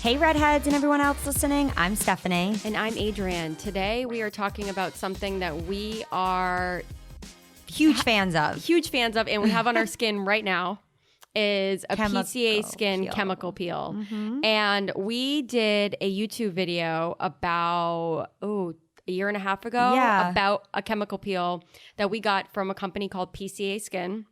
Hey, Redheads and everyone else listening. I'm Stephanie. And I'm Adrienne. Today we are talking about something that we are huge fans of, and we have on our skin right now is a PCA Skin peel. chemical peel. Mm-hmm. And we did a YouTube video about, a year and a half ago about a chemical peel that we got from a company called PCA Skin.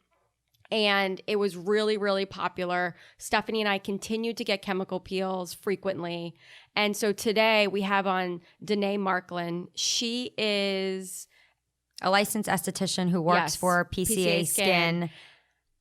And it was really, really popular. Stephanie and I continued to get chemical peels frequently. And so today we have on Danae Marklin. She is a licensed esthetician who works for PCA Skin.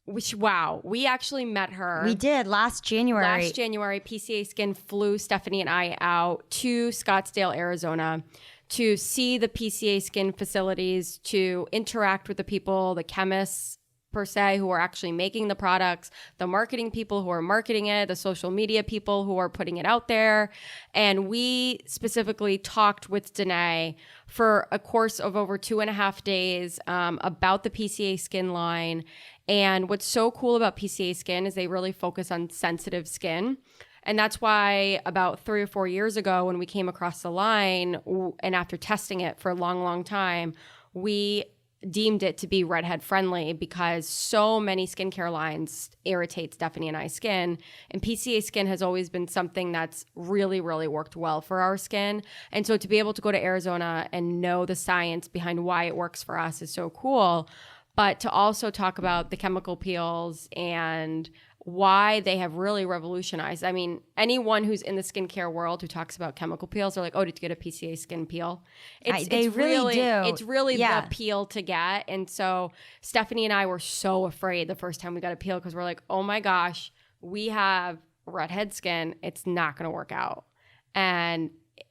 Which, wow, we actually met her. We did last January. PCA Skin flew Stephanie and I out to Scottsdale, Arizona to see the PCA Skin facilities, to interact with the people, the chemists, per se, who are actually making the products, the marketing people who are marketing it, the social media people who are putting it out there. And we specifically talked with Danae for a course of over 2.5 days about the PCA Skin line. And what's so cool about PCA Skin is they really focus on sensitive skin. And that's why about 3 or 4 years ago when we came across the line, and after testing it for a long, long time, we deemed it to be redhead friendly because so many skincare lines irritate Stephanie and I's skin. And PCA Skin has always been something that's really, really worked well for our skin. And so to be able to go to Arizona and know the science behind why it works for us is so cool. But to also talk about the chemical peels and why they have really revolutionized. I mean, anyone who's in the skincare world who talks about chemical peels are like, oh, did you get a PCA Skin peel? They really do. It's really the peel to get. And so Stephanie and I were so afraid the first time we got a peel because we're like, oh my gosh, we have redhead skin. It's not going to work out. And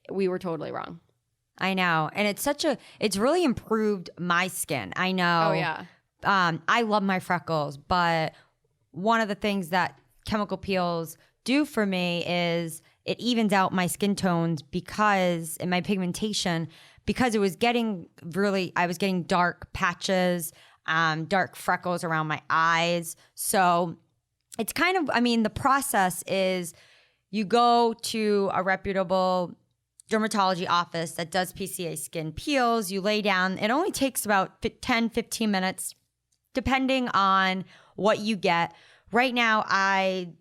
we were totally wrong. I know. And it's really improved my skin. I know. Oh, yeah. I love my freckles, but one of the things that chemical peels do for me is it evens out my skin tones because in my pigmentation, because I was getting dark patches, dark freckles around my eyes. So it's kind of, the process is you go to a reputable dermatology office that does PCA Skin peels. You lay down. It only takes about 10, 15 minutes, depending on what you get. Right now,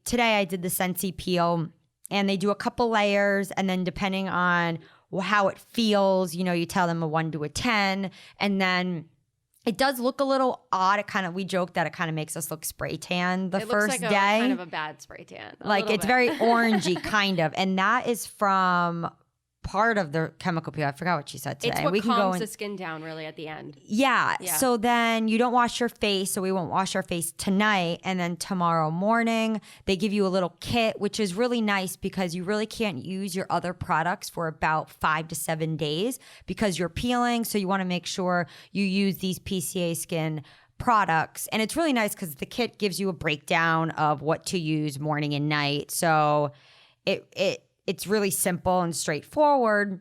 today I did the Sensi peel, and they do a couple layers, and then depending on how it feels, you tell them a 1 to a 10, and then it does look a little odd. We joke that it kind of makes us look spray tan the first day. It looks like kind of a bad spray tan. Like it's very orangey kind of, and that is from part of the chemical peel. I forgot what she said today. It's what calms the skin down really at the end. Yeah. So then you don't wash your face. So we won't wash our face tonight. And then tomorrow morning, they give you a little kit, which is really nice because you really can't use your other products for about 5 to 7 days because you're peeling. So you want to make sure you use these PCA Skin products. And it's really nice because the kit gives you a breakdown of what to use morning and night. So it's really simple and straightforward.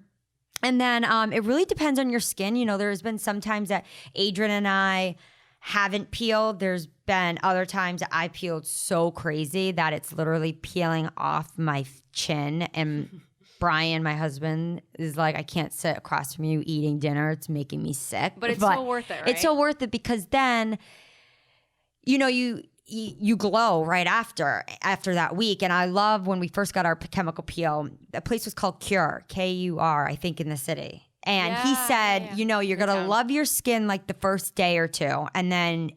And then it really depends on your skin. There's been some times that Adrienne and I haven't peeled. There's been other times that I peeled so crazy that it's literally peeling off my chin. And Brian, my husband, is like, I can't sit across from you eating dinner. It's making me sick. But so worth it, right? It's so worth it because then, you glow right after that week. And I love when we first got our chemical peel, the place was called Cure, K-U-R, I think in the city. And he said, you're going to love your skin like the first day or two. And then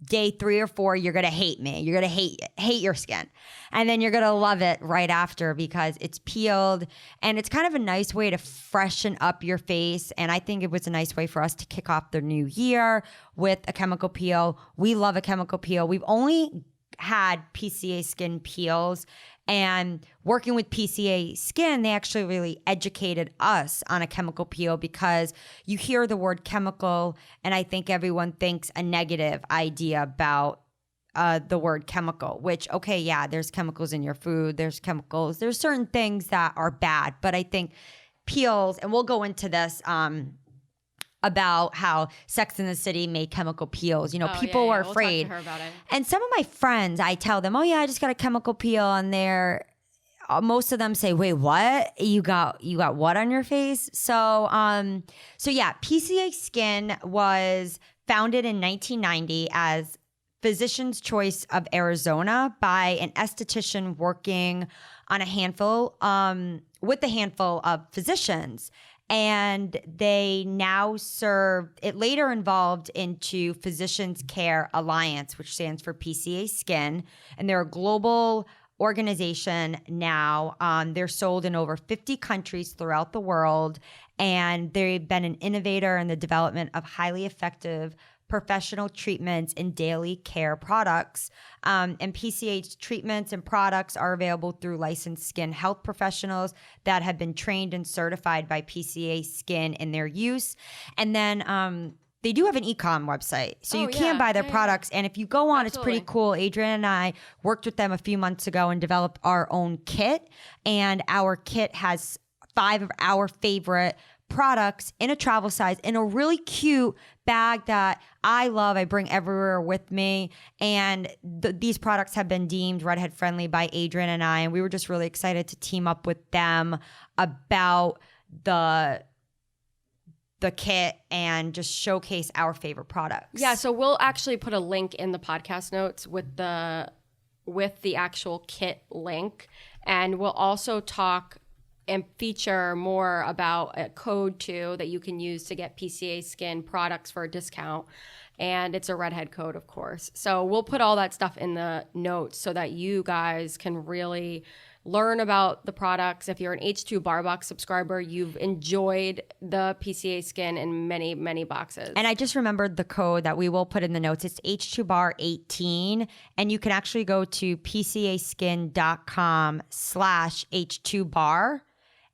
day 3 or 4, you're going to hate me. You're going to hate your skin. And then you're going to love it right after because it's peeled. And it's kind of a nice way to freshen up your face. And I think it was a nice way for us to kick off the new year with a chemical peel. We love a chemical peel. We've only had PCA Skin peels, and working with PCA Skin, they actually really educated us on a chemical peel because you hear the word chemical and I think everyone thinks a negative idea about the word chemical, which, okay, yeah, there's chemicals in your food, there's certain things that are bad, but I think peels, and we'll go into this about how Sex and the City made chemical peels. People were afraid. We'll talk to her about it. And some of my friends, I tell them, oh yeah, I just got a chemical peel, and they're most of them say, wait, what? You got what on your face? So yeah, PCA Skin was founded in 1990 as Physician's Choice of Arizona by an esthetician working on with a handful of physicians. And they now serve, it later evolved into Physicians Care Alliance, which stands for PCA Skin. And they're a global organization now. They're sold in over 50 countries throughout the world. And they've been an innovator in the development of highly effective professional treatments and daily care products. And PCH treatments and products are available through licensed skin health professionals that have been trained and certified by PCA Skin in their use. And then they do have an e-com website. So you can buy their products. And if you go on, it's pretty cool. Adrienne and I worked with them a few months ago and developed our own kit. And our kit has 5 of our favorite products in a travel size in a really cute bag that I love. I bring everywhere with me. And these products have been deemed Redhead friendly by Adrienne and I. And we were just really excited to team up with them about the kit and just showcase our favorite products. Yeah, so we'll actually put a link in the podcast notes with the actual kit link. And we'll also talk and feature more about a code too that you can use to get PCA Skin products for a discount. And it's a Redhead code, of course. So we'll put all that stuff in the notes so that you guys can really learn about the products. If you're an H2BAR Box subscriber, you've enjoyed the PCA Skin in many, many boxes. And I just remembered the code that we will put in the notes. It's H2BAR18. And you can actually go to PCASkin.com/H2BAR.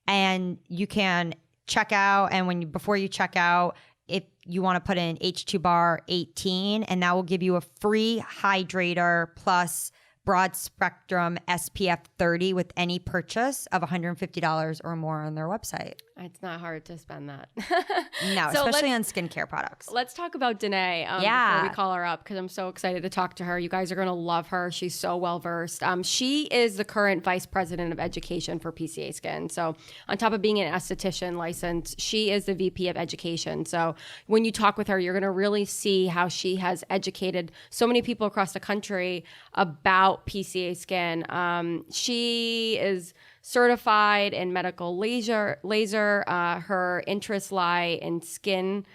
And you can check out, and before you check out, if you want to put in H2BAR 18, and that will give you a free hydrator plus broad spectrum SPF 30 with any purchase of $150 or more on their website. It's not hard to spend that. No, so especially on skincare products. Let's talk about Danae before we call her up, because I'm so excited to talk to her. You guys are going to love her. She's so well-versed. She is the current vice president of education for PCA Skin. So on top of being an esthetician license, she is the VP of education. So when you talk with her, you're going to really see how she has educated so many people across the country about PCA Skin. She is certified in medical laser. Her interests lie in skin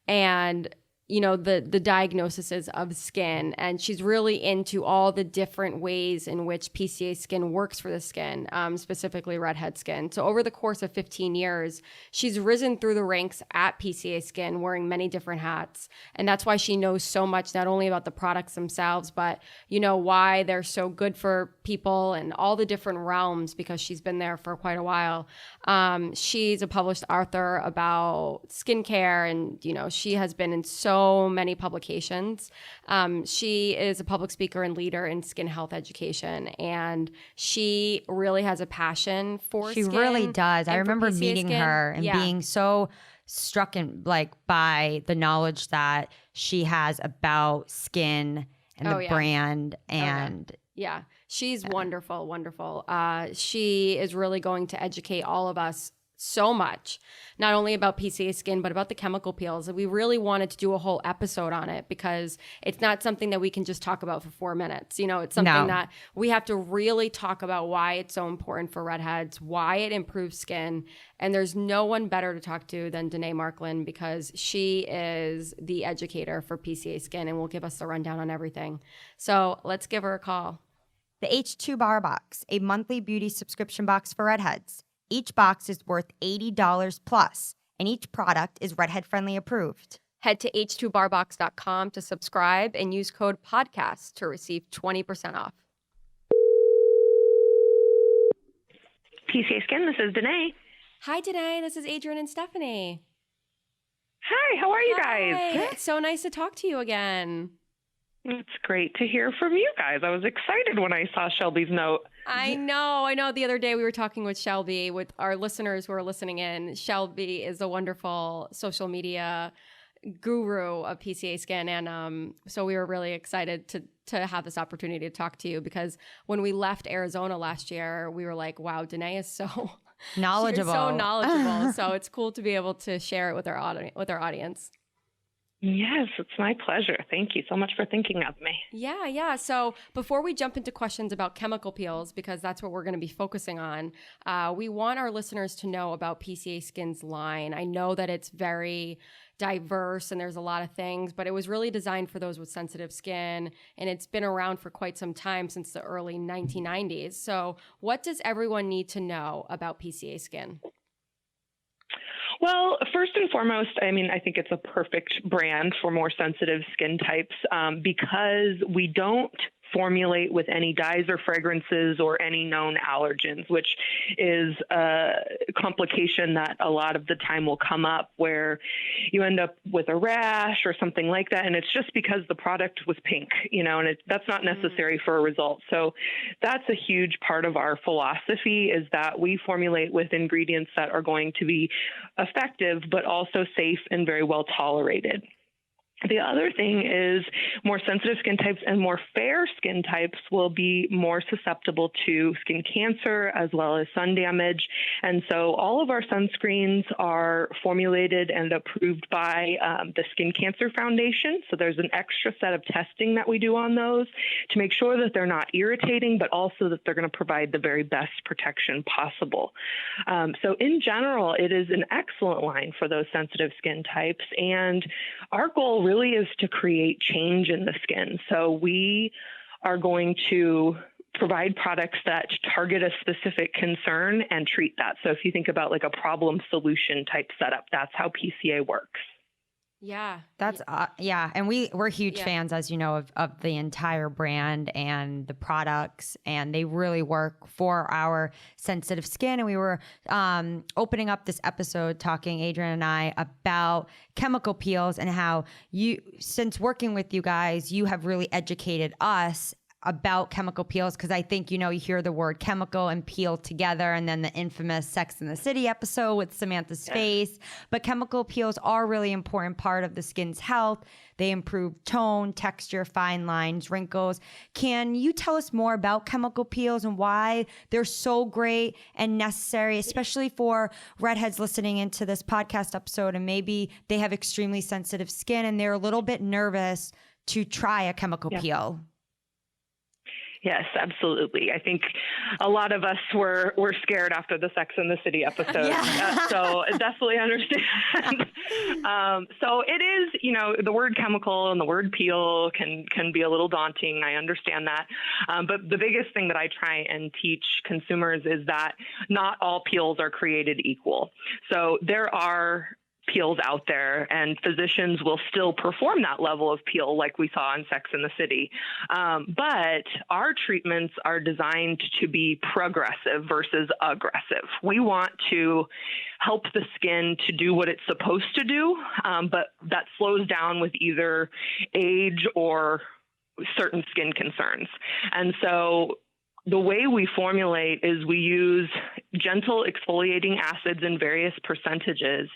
and, you know, the diagnoses of skin. And she's really into all the different ways in which PCA Skin works for the skin, specifically Redhead skin. So over the course of 15 years, she's risen through the ranks at PCA Skin, wearing many different hats. And that's why she knows so much, not only about the products themselves, but, you know, why they're so good for people and all the different realms, because she's been there for quite a while. She's a published author about skincare, and, you know, she has been in so many publications. She is a public speaker and leader in skin health education, and she really has a passion for skin. She really does. I remember meeting her and being so struck by the knowledge that she has about skin and the brand. And yeah, she's wonderful. She is really going to educate all of us so much, not only about PCA Skin, but about the chemical peels. We really wanted to do a whole episode on it, because it's not something that we can just talk about for 4 minutes. You know, it's something that we have to really talk about why it's so important for redheads, why it improves skin. And there's no one better to talk to than Danae Marklin, because she is the educator for PCA Skin and will give us the rundown on everything. So let's give her a call. The H2BAR Box, a monthly beauty subscription box for redheads. Each box is worth $80 plus, and each product is Redhead friendly approved. Head to H2BARbox.com to subscribe and use code PODCAST to receive 20% off. PCA Skin, this is Danae. Hi, Danae. This is Adrienne and Stephanie. Hi, how are you guys? Good. So nice to talk to you again. It's great to hear from you guys. I was excited when I saw Shelby's note. I know. The other day we were talking with Shelby, with our listeners who are listening in. Shelby is a wonderful social media guru of PCA Skin. And so we were really excited to have this opportunity to talk to you, because when we left Arizona last year, we were like, wow, Danae is so knowledgeable. So knowledgeable. So it's cool to be able to share it with our audience. Yes, it's my pleasure. Thank you so much for thinking of me. Yeah. So before we jump into questions about chemical peels, because that's what we're going to be focusing on, we want our listeners to know about PCA Skin's line. I know that it's very diverse and there's a lot of things, but it was really designed for those with sensitive skin, and it's been around for quite some time, since the early 1990s. So what does everyone need to know about PCA Skin? Well, first and foremost, I mean, I think it's a perfect brand for more sensitive skin types because we don't formulate with any dyes or fragrances or any known allergens, which is a complication that a lot of the time will come up where you end up with a rash or something like that. And it's just because the product was pink, and that's not necessary for a result. So that's a huge part of our philosophy, is that we formulate with ingredients that are going to be effective, but also safe and very well tolerated. The other thing is more sensitive skin types and more fair skin types will be more susceptible to skin cancer as well as sun damage. And so all of our sunscreens are formulated and approved by the Skin Cancer Foundation. So there's an extra set of testing that we do on those to make sure that they're not irritating, but also that they're going to provide the very best protection possible. So in general, it is an excellent line for those sensitive skin types. And our goal really is to create change in the skin. So we are going to provide products that target a specific concern and treat that. So if you think about like a problem solution type setup, that's how PCA works. Yeah. That's and we're huge fans, as you know, of the entire brand and the products, and they really work for our sensitive skin. And we were opening up this episode talking, Adrienne and I, about chemical peels and how since working with you guys, you have really educated us about chemical peels, because I think, you hear the word chemical and peel together, and then the infamous Sex and the City episode with Samantha's face. But chemical peels are a really important part of the skin's health. They improve tone, texture, fine lines, wrinkles. Can you tell us more about chemical peels and why they're so great and necessary, especially for redheads listening into this podcast episode, and maybe they have extremely sensitive skin and they're a little bit nervous to try a chemical peel? Yes, absolutely. I think a lot of us were scared after the Sex and the City episode. So definitely understand. So it is, the word chemical and the word peel can be a little daunting. I understand that. But the biggest thing that I try and teach consumers is that not all peels are created equal. So there are peels out there, and physicians will still perform that level of peel like we saw in Sex and the City. But our treatments are designed to be progressive versus aggressive. We want to help the skin to do what it's supposed to do, but that slows down with either age or certain skin concerns. And so the way we formulate is we use gentle exfoliating acids in various percentages,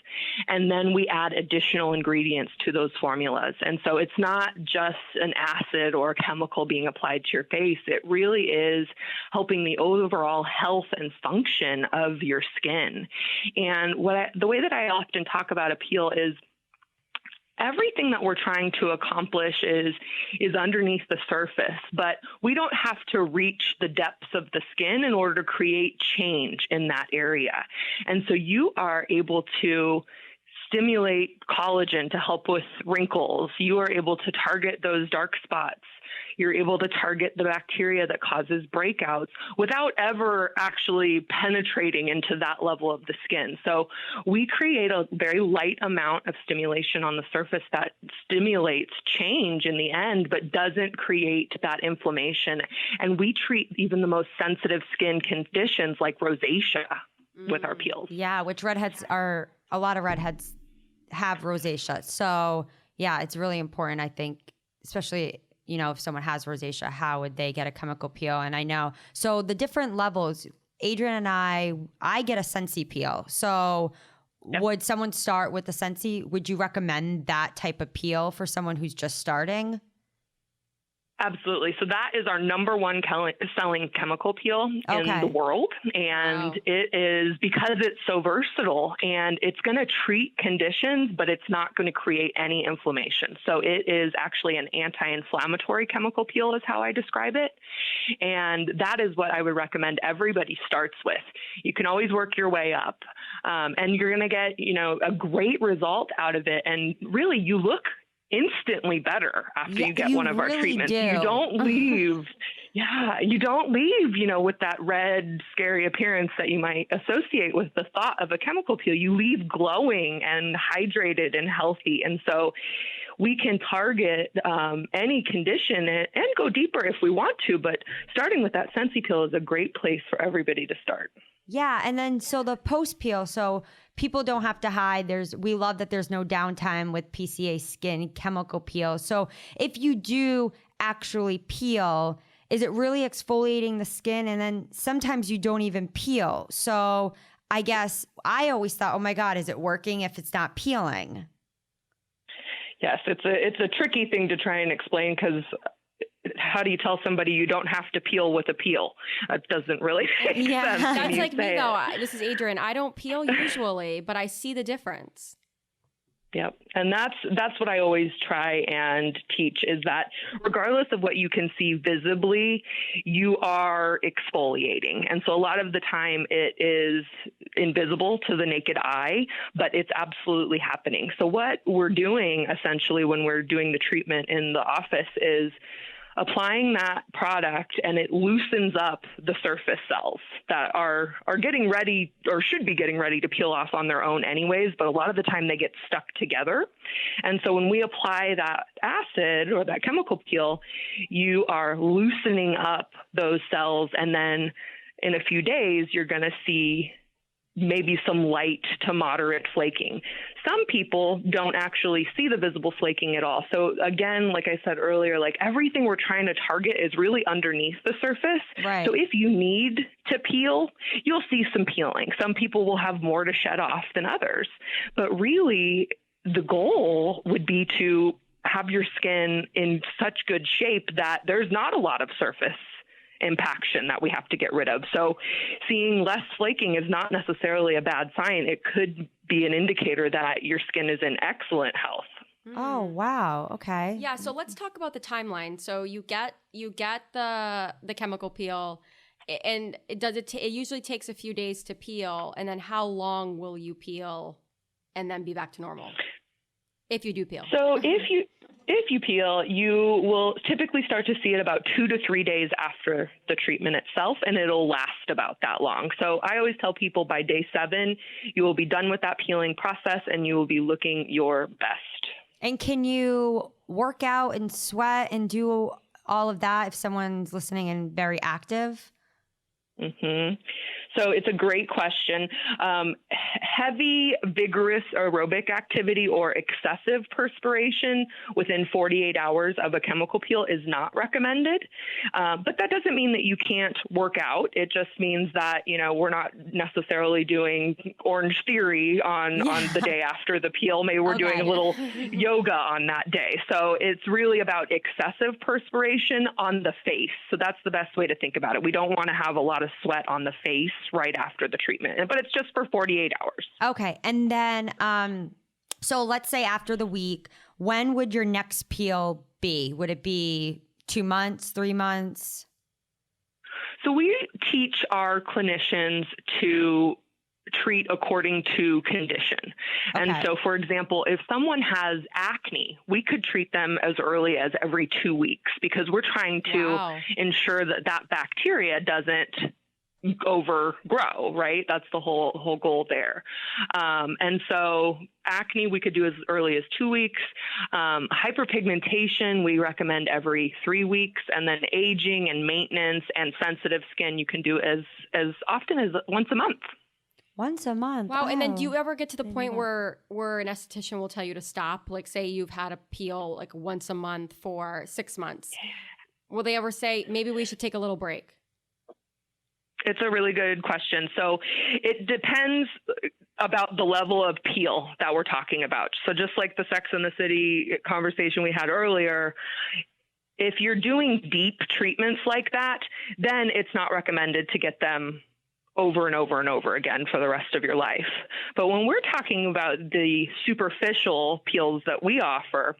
and then we add additional ingredients to those formulas. And so it's not just an acid or a chemical being applied to your face. It really is helping the overall health and function of your skin. And the way that I often talk about a peel is everything that we're trying to accomplish is underneath the surface, but we don't have to reach the depths of the skin in order to create change in that area. And so you are able to stimulate collagen to help with wrinkles. You are able to target those dark spots. You're able to target the bacteria that causes breakouts without ever actually penetrating into that level of the skin. So we create a very light amount of stimulation on the surface that stimulates change in the end, but doesn't create that inflammation. And we treat even the most sensitive skin conditions like rosacea with our peels. Yeah, which a lot of redheads have rosacea. So yeah, it's really important, I think, especially if someone has rosacea, how would they get a chemical peel? And I know, so the different levels, Adrienne and I get a Sensi peel. So would someone start with the Sensi? Would you recommend that type of peel for someone who's just starting? Absolutely. So that is our number one selling chemical peel in the world. And it is because it's so versatile and it's going to treat conditions, but it's not going to create any inflammation. So it is actually an anti-inflammatory chemical peel is how I describe it. And that is what I would recommend everybody starts with. You can always work your way up and you're going to get, a great result out of it. And really you look instantly better after you get one of our treatments. You don't leave. You don't leave, with that red, scary appearance that you might associate with the thought of a chemical peel. You leave glowing and hydrated and healthy. And so we can target any condition and go deeper if we want to, but starting with that Sensi peel is a great place for everybody to start. Yeah. And then, so the PostPeel, so people don't have to hide. We love that there's no downtime with PCA Skin chemical peel. So if you do actually peel, is it really exfoliating the skin? And then sometimes you don't even peel. So I guess I always thought, oh my God, is it working if it's not peeling? Yes, it's a tricky thing to try and explain because how do you tell somebody you don't have to peel with a peel? That doesn't really make sense. That's like me though. This is Adrienne. I don't peel usually, but I see the difference. Yep. And that's what I always try and teach is that regardless of what you can see visibly, you are exfoliating. And so a lot of the time it is invisible to the naked eye, but it's absolutely happening. So what we're doing essentially when we're doing the treatment in the office is applying that product, and it loosens up the surface cells that are getting ready or should be getting ready to peel off on their own anyways, but a lot of the time they get stuck together. And so when we apply that acid or that chemical peel, you are loosening up those cells, and then in a few days you're going to see maybe some light to moderate flaking. Some people don't actually see the visible flaking at all. So again, like I said earlier, like everything we're trying to target is really underneath the surface. Right. So if you need to peel, you'll see some peeling. Some people will have more to shed off than others. But really, the goal would be to have your skin in such good shape that there's not a lot of surface impaction that we have to get rid of. So seeing less flaking is not necessarily a bad sign. It could be an indicator that your skin is in excellent health. Oh, wow. Okay. Yeah. So let's talk about the timeline. So you get the chemical peel, and it usually takes a few days to peel. And then how long will you peel and then be back to normal? If you do peel. So if you peel, you will typically start to see it about 2 to 3 days after the treatment itself, and it'll last about that long. So I always tell people by day 7, you will be done with that peeling process and you will be looking your best. And can you work out and sweat and do all of that if someone's listening and very active? Mm-hmm. So it's a great question. Heavy, vigorous aerobic activity or excessive perspiration within 48 hours of a chemical peel is not recommended. But that doesn't mean that you can't work out. It just means that, we're not necessarily doing Orange Theory on the day after the peel. Maybe we're doing a little yoga on that day. So it's really about excessive perspiration on the face. So that's the best way to think about it. We don't want to have a lot of sweat on the face right after the treatment, but it's just for 48 hours. Okay. And then, so let's say after the week, when would your next peel be? Would it be 2 months, 3 months? So we teach our clinicians to treat according to condition. Okay. And so, for example, if someone has acne, we could treat them as early as every 2 weeks because we're trying to ensure that that bacteria doesn't overgrow, right? That's the whole goal there. And so acne, we could do as early as 2 weeks. Hyperpigmentation, we recommend every 3 weeks. And then aging and maintenance and sensitive skin, you can do as often as once a month. Once a month. Wow. And then do you ever get to the point where an esthetician will tell you to stop? Like say you've had a peel like once a month for 6 months. Will they ever say, maybe we should take a little break? It's a really good question. So it depends about the level of peel that we're talking about. So just like the Sex and the City conversation we had earlier, if you're doing deep treatments like that, then it's not recommended to get them over and over and over again for the rest of your life. But when we're talking about the superficial peels that we offer,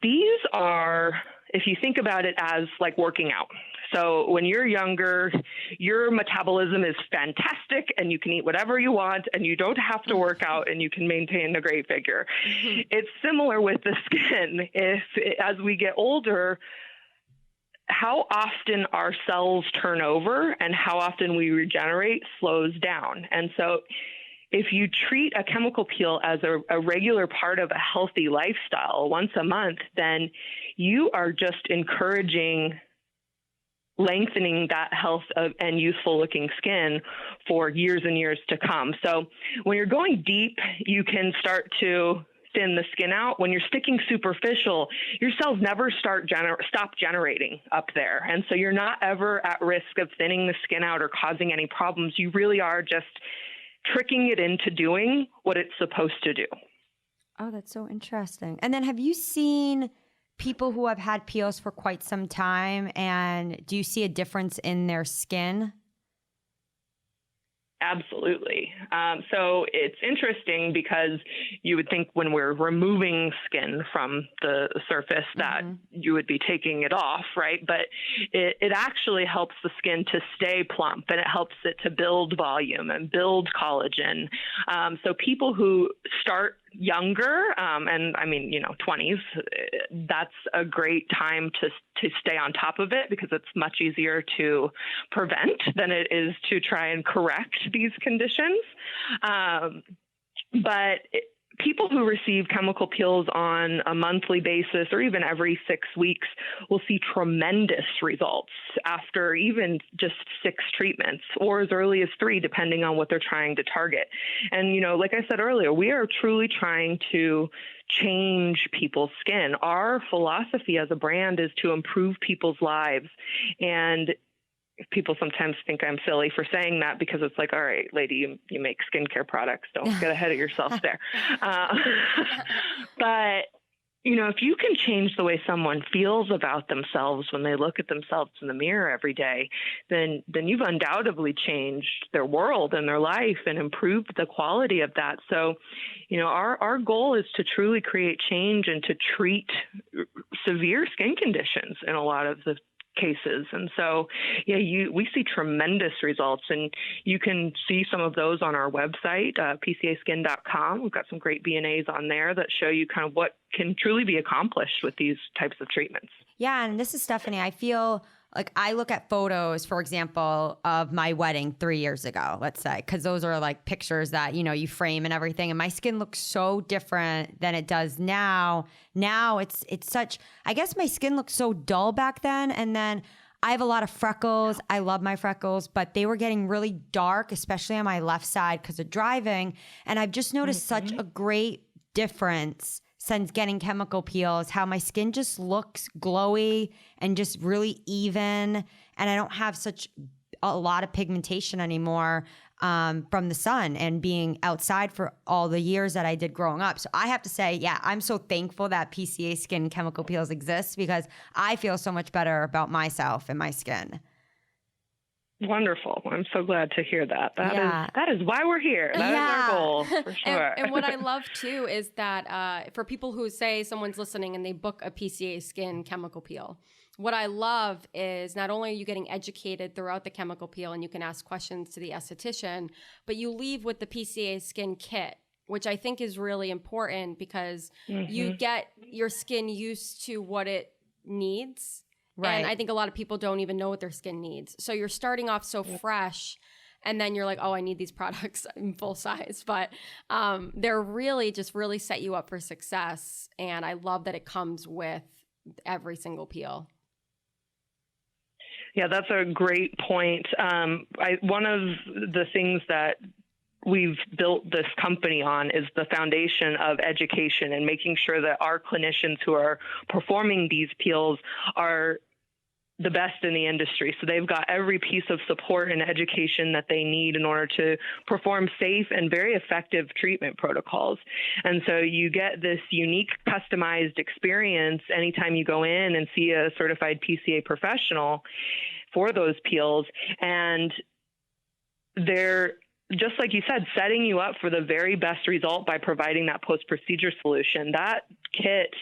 these are, if you think about it as like working out. So when you're younger, your metabolism is fantastic and you can eat whatever you want and you don't have to work out and you can maintain a great figure. Mm-hmm. It's similar with the skin. As we get older, how often our cells turn over and how often we regenerate slows down. And so if you treat a chemical peel as a regular part of a healthy lifestyle once a month, then you are just encouraging lengthening that health and youthful looking skin for years and years to come. So when you're going deep, you can start to thin the skin out. When you're sticking superficial, your cells never stop generating up there. And so you're not ever at risk of thinning the skin out or causing any problems. You really are just tricking it into doing what it's supposed to do. Oh, that's so interesting. And then have you seen people who have had peels for quite some time, and do you see a difference in their skin? Absolutely. So it's interesting because you would think when we're removing skin from the surface that you would be taking it off, right? But it actually helps the skin to stay plump, and it helps it to build volume and build collagen. So people who start younger, and I mean, 20s, that's a great time to stay on top of it because it's much easier to prevent than it is to try and correct these conditions. But people who receive chemical peels on a monthly basis or even every 6 weeks will see tremendous results after even just 6 treatments or as early as 3, depending on what they're trying to target. And, like I said earlier, we are truly trying to change people's skin. Our philosophy as a brand is to improve people's lives. And people sometimes think I'm silly for saying that because it's like, all right, lady, you make skincare products. Don't get ahead of yourself there. But, if you can change the way someone feels about themselves when they look at themselves in the mirror every day, then you've undoubtedly changed their world and their life and improved the quality of that. So, our goal is to truly create change and to treat severe skin conditions in a lot of the cases. And so, we see tremendous results, and you can see some of those on our website, PCAskin.com. We've got some great B&As on there that show you kind of what can truly be accomplished with these types of treatments. Yeah. And this is Stephanie. I feel like I look at photos, for example, of my wedding 3 years ago, let's say, because those are like pictures that, you frame and everything. And my skin looks so different than it does now. Now it's such, I guess my skin looked so dull back then. And then I have a lot of freckles. I love my freckles, but they were getting really dark, especially on my left side because of driving. And I've just noticed such a great difference since getting chemical peels, how my skin just looks glowy and just really even. And I don't have such a lot of pigmentation anymore from the sun and being outside for all the years that I did growing up. So I have to say, I'm so thankful that PCA Skin chemical peels exist because I feel so much better about myself and my skin. Wonderful. I'm so glad to hear that. That is why we're here. That is our goal, for sure. And what I love, too, is that for people who say someone's listening and they book a PCA Skin chemical peel, what I love is not only are you getting educated throughout the chemical peel and you can ask questions to the esthetician, but you leave with the PCA Skin Kit, which I think is really important because you get your skin used to what it needs. Right. And I think a lot of people don't even know what their skin needs. So you're starting off so fresh, and then you're like, oh, I need these products in full size. But they're really just really set you up for success. And I love that it comes with every single peel. Yeah, that's a great point. One of the things that we've built this company on is the foundation of education and making sure that our clinicians who are performing these peels are the best in the industry. So they've got every piece of support and education that they need in order to perform safe and very effective treatment protocols. And so you get this unique customized experience anytime you go in and see a certified PCA professional for those peels. And they're, just like you said, setting you up for the very best result by providing that post-procedure solution. That kit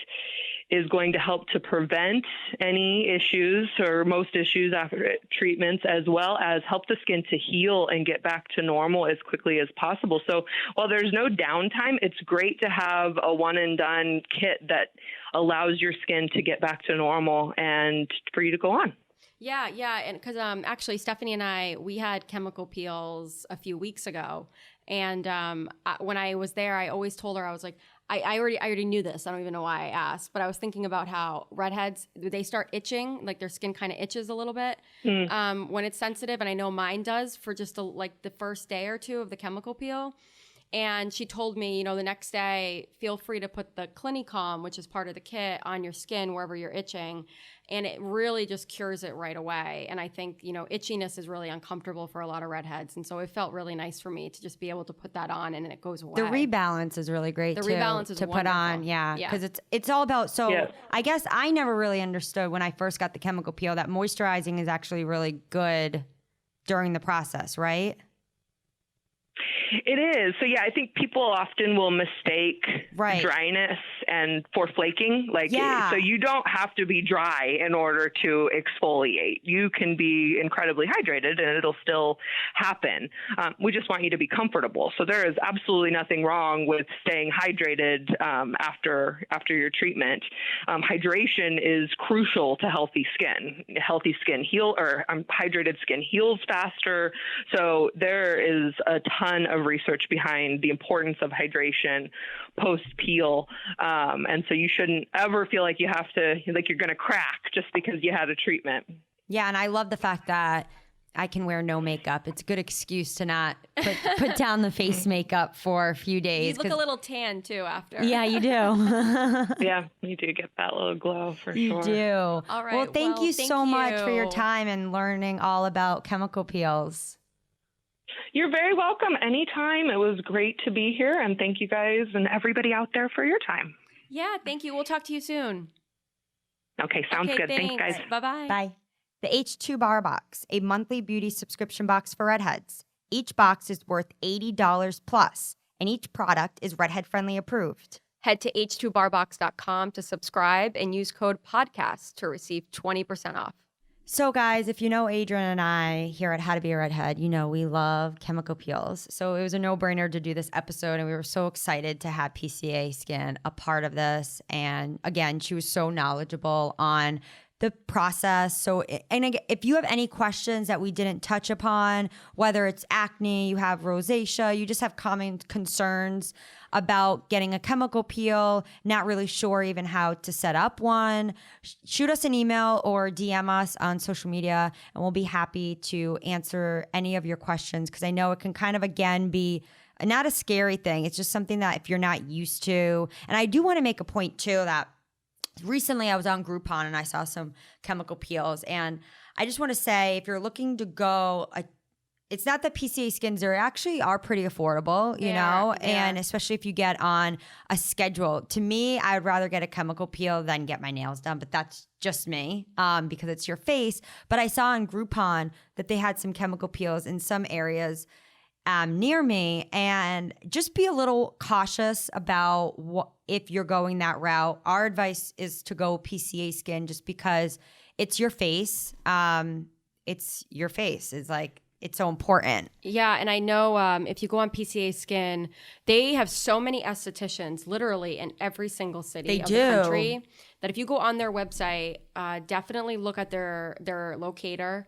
is going to help to prevent any issues or most issues after treatments, as well as help the skin to heal and get back to normal as quickly as possible. So while there's no downtime, it's great to have a one and done kit that allows your skin to get back to normal and for you to go on. Yeah. And because actually Stephanie and I, we had chemical peels a few weeks ago. And when I was there, I always told her, I was like, I already knew this. I don't even know why I asked, but I was thinking about how redheads, they start itching, like their skin kind of itches a little bit when it's sensitive. And I know mine does for just like the first day or two of the chemical peel. And she told me, the next day, feel free to put the Clinique Calm, which is part of the kit, on your skin wherever you're itching. And it really just cures it right away. And I think, itchiness is really uncomfortable for a lot of redheads. And so it felt really nice for me to just be able to put that on and it goes away. The Rebalance is really great too. The Rebalance is to wonderful. Put on, yeah. Because it's all about, I guess I never really understood when I first got the chemical peel that moisturizing is actually really good during the process, right? It is. So, I think people often will mistake dryness and for flaking. So you don't have to be dry in order to exfoliate. You can be incredibly hydrated and it'll still happen. We just want you to be comfortable. So there is absolutely nothing wrong with staying hydrated after your treatment. Hydration is crucial to healthy skin. Healthy skin hydrated skin heals faster. So there is a ton of research behind the importance of hydration post-peel. And so you shouldn't ever feel like you have to, like you're going to crack just because you had a treatment. Yeah. And I love the fact that I can wear no makeup. It's a good excuse to not put down the face makeup for a few days. You look a little tan too after. Yeah, you do. Yeah, you do get that little glow for sure. You do. All right. Well, thank you so much for your time and learning all about chemical peels. You're very welcome. Anytime. It was great to be here. And thank you guys and everybody out there for your time. Yeah, thank you. We'll talk to you soon. Okay, sounds good. Thanks, guys. Bye-bye. Bye. The H2BAR Box, a monthly beauty subscription box for redheads. Each box is worth $80 plus, and each product is redhead friendly approved. Head to H2BARbox.com to subscribe and use code PODCAST to receive 20% off. So guys, if you know Adrienne and I here at How to Be a Redhead, we love chemical peels. So it was a no-brainer to do this episode, and we were so excited to have PCA Skin a part of this. And again, she was so knowledgeable on the process. So, and again, if you have any questions that we didn't touch upon, whether it's acne, you have rosacea, you just have common concerns about getting a chemical peel, not really sure even how to set up one, shoot us an email or DM us on social media, and we'll be happy to answer any of your questions, because I know it can kind of, again, be not a scary thing. It's just something that if you're not used to. And I do want to make a point too that recently I was on Groupon and I saw some chemical peels, and I just want to say, if you're looking to go, it's not that PCA skins are pretty affordable, and especially if you get on a schedule. To me, I would rather get a chemical peel than get my nails done, but that's just me because it's your face. But I saw on Groupon that they had some chemical peels in some areas near me, and just be a little cautious about if you're going that route. Our advice is to go PCA Skin just because it's your face. It's your face. It's so important. Yeah, and I know if you go on PCA Skin, they have so many estheticians literally in every single city the country that if you go on their website, definitely look at their locator.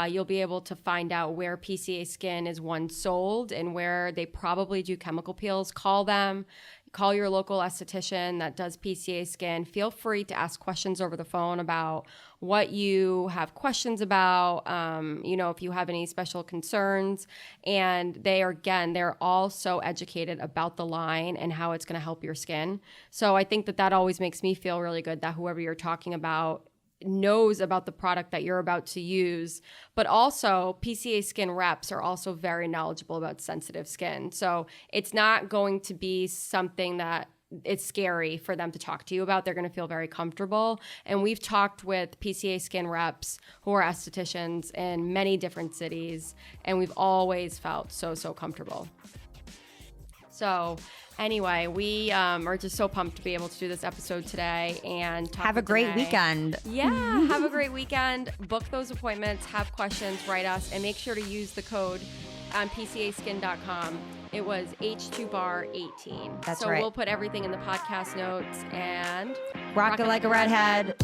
You'll be able to find out where PCA Skin is sold and where they probably do chemical peels. Call them. Call your local esthetician that does PCA Skin. Feel free to ask questions over the phone about what you have questions about, if you have any special concerns. And they're all so educated about the line and how it's going to help your skin. So I think that always makes me feel really good that whoever you're talking about knows about the product that you're about to use. But also PCA Skin reps are also very knowledgeable about sensitive skin. So it's not going to be something that it's scary for them to talk to you about. They're going to feel very comfortable. And we've talked with PCA Skin reps who are estheticians in many different cities, and we've always felt so comfortable. So anyway, we are just so pumped to be able to do this episode today and talk have a great Danae. weekend. Yeah, have a great weekend. Book those appointments, have questions, write us, and make sure to use the code on PCAskin.com. It was H2BAR 18. That's so right. We'll put everything in the podcast notes and rock it like a redhead.